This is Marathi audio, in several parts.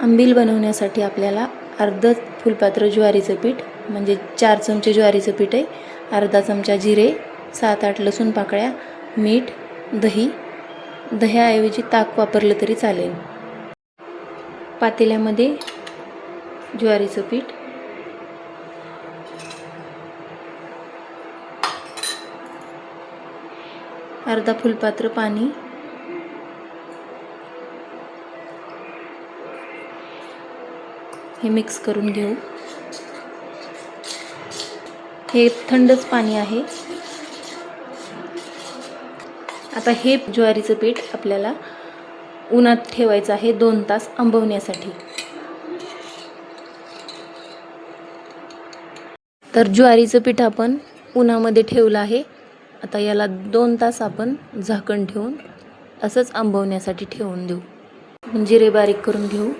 आंबील बनवण्यासाठी आपल्याला अर्धा फुलपात्र ज्वारीचं पीठ म्हणजे 4 चमचे ज्वारीचं पीठ आहे, अर्धा चमचा जिरे, 7-8 लसूण पाकळ्या, मीठ, दही, दह्याऐवजी ताक वापरलं तरी चालेल। पातेल्यामध्ये ज्वारीचं पीठ, अर्धा फुलपात्र पाणी, हे मिक्स करून घेऊ। हे थंडच पाणी आहे। आता हे ज्वारीचं पीठ आपल्याला उन्हात ठेवायचं आहे 2 तास आंबवण्यासाठी। तर ज्वारीचं पीठ आपण उन्हामध्ये ठेवलं आहे। आता याला 2 तास आपण झाकण ठेवून असंच आंबवण्यासाठी ठेवून देऊ। जिरे बारीक करून घेऊ,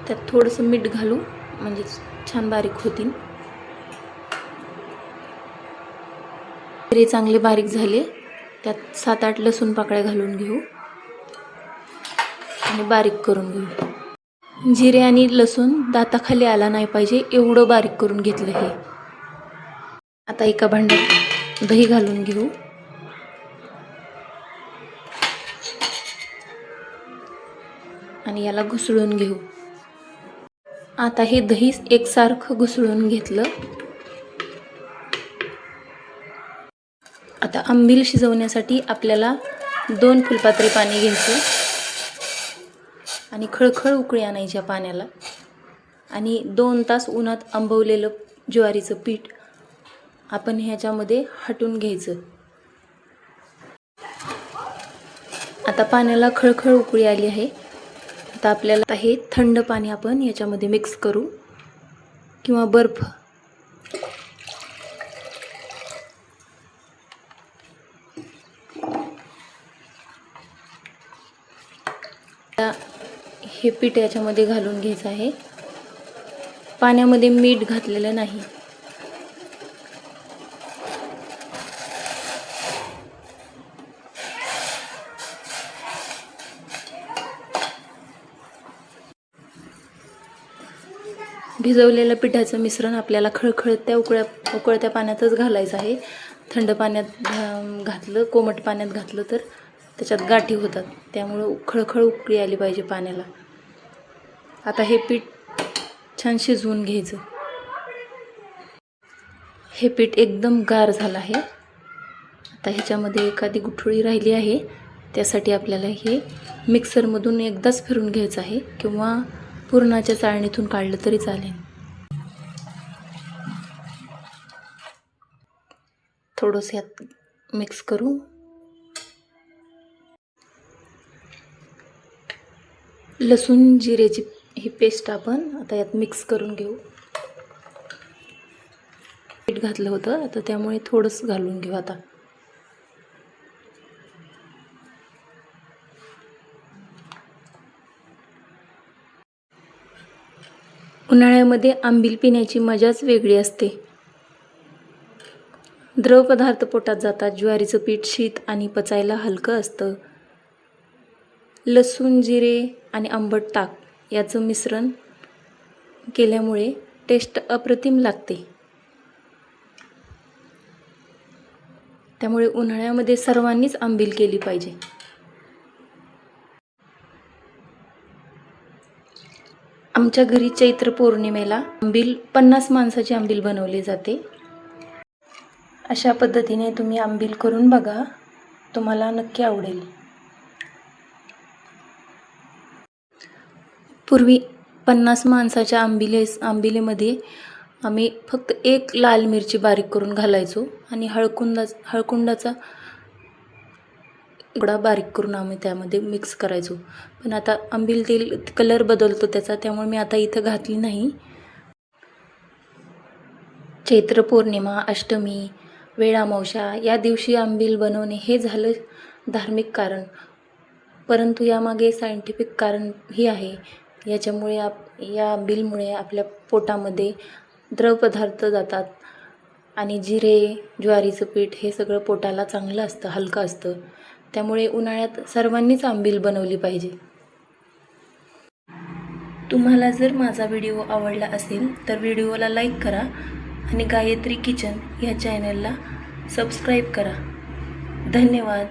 त्यात थोडंसं मीठ घालू म्हणजे छान बारीक होतील। जिरे चांगले बारीक झाले, त्यात 7-8 लसूण पाकळ्या घालून घेऊ आणि बारीक करून घेऊ। जिरे आणि लसूण दाताखाली आला नाही पाहिजे एवढं बारीक करून घेतलं हे। आता एका भांड्यात दही घालून घेऊ, आणि याला घुसळून घेऊ। आता हे दही एकसारखं घुसळून घेतलं। आता आंबील शिजवण्यासाठी आपल्याला 2 फुलपात्रे पाणी घ्यायचं आणि खळखळ उकळी आणायच्या पाण्याला, आणि 2 तास उन्हात आंबवलेलं ज्वारीचं पीठ आपण ह्याच्यामध्ये हटून घ्यायचं। आता पाण्याला खळखळ उकळी आली आहे। आता आपल्याला हे थंड पाणी आपण याच्यामध्ये मिक्स करू किंवा बर्फ। हे पीठ याच्यामध्ये घालून घ्यायचं आहे। पाण्यामध्ये मीठ घातलेलं नाही। भिजवलेलं पिठाचं मिश्रण आपल्याला खळखळत्या उकळत्या पाण्यातच घालायचं आहे। थंड पाण्यात घातलं, कोमट पाण्यात घातलं तर त्याच्यात गाठी होतात, त्यामुळे खळखळ उकळी आली पाहिजे पाण्याला। आता हे पीठ छान शिजवून घ्यायचं। हे पीठ एकदम गार झालं आहे। आता ह्याच्यामध्ये एखादी गुठळी राहिली आहे, त्यासाठी आपल्याला हे मिक्सरमधून एकदाच फिरून घ्यायचं आहे किंवा पुरणाच्या चाळणीतून काढलं तरी चालेल। थोडंसं यात मिक्स करू। लसूण जिरेची ही पेस्ट आपण आता यात मिक्स करून घेऊ। मीठ घातलं होतं, आता त्यामुळे थोडंसं घालून घेऊ। आता उन्हाळ्यामध्ये आंबील पिण्याची मजाच वेगळी असते। द्रव पदार्थ पोटात जातात। ज्वारीचं पीठ शीत आणि पचायला हलकं असतं। लसूण, जिरे आणि आंबट ताक याचं मिश्रण केल्यामुळे टेस्ट अप्रतिम लागते। त्यामुळे उन्हाळ्यामध्ये सर्वांनीच आंबील केली पाहिजे। आमच्या घरी चैत्र पौर्णिमेला आंबील 50 माणसाची आंबील बनवली जाते। अशा पद्धतीने तुम्ही आंबील करून बघा, तुम्हाला नक्की आवडेल। पूर्वी 50 माणसाच्या आंबिलेमध्ये आम्ही फक्त 1 लाल मिरची बारीक करून घालायचो आणि हळकुंडाचा थोडा बारीक करून आम्ही त्यामध्ये मिक्स करायचो। पण आता आंबील तेल कलर बदलतो त्याचा, त्यामुळे मी आता इथं घातली नाही। चैत्र पौर्णिमा, अष्टमी, वेळामावस्या या दिवशी आंबील बनवणे हे झालं धार्मिक कारण, परंतु यामागे सायंटिफिक कारण ही आहे। याच्यामुळे या आंबीलमुळे आपल्या पोटामध्ये द्रव पदार्थ जातात आणि जिरे, ज्वारीचं पीठ हे सगळं पोटाला चांगलं असतं, हलकं असतं। त्यामुळे उन्हाळ्यात सर्वांनीच आंबील बनवली पाहिजे। तुम्हाला जर माझा व्हिडिओ आवडला असेल तर व्हिडिओला लाईक करा आणि गायत्री किचन या चॅनलला सबस्क्राईब करा. धन्यवाद.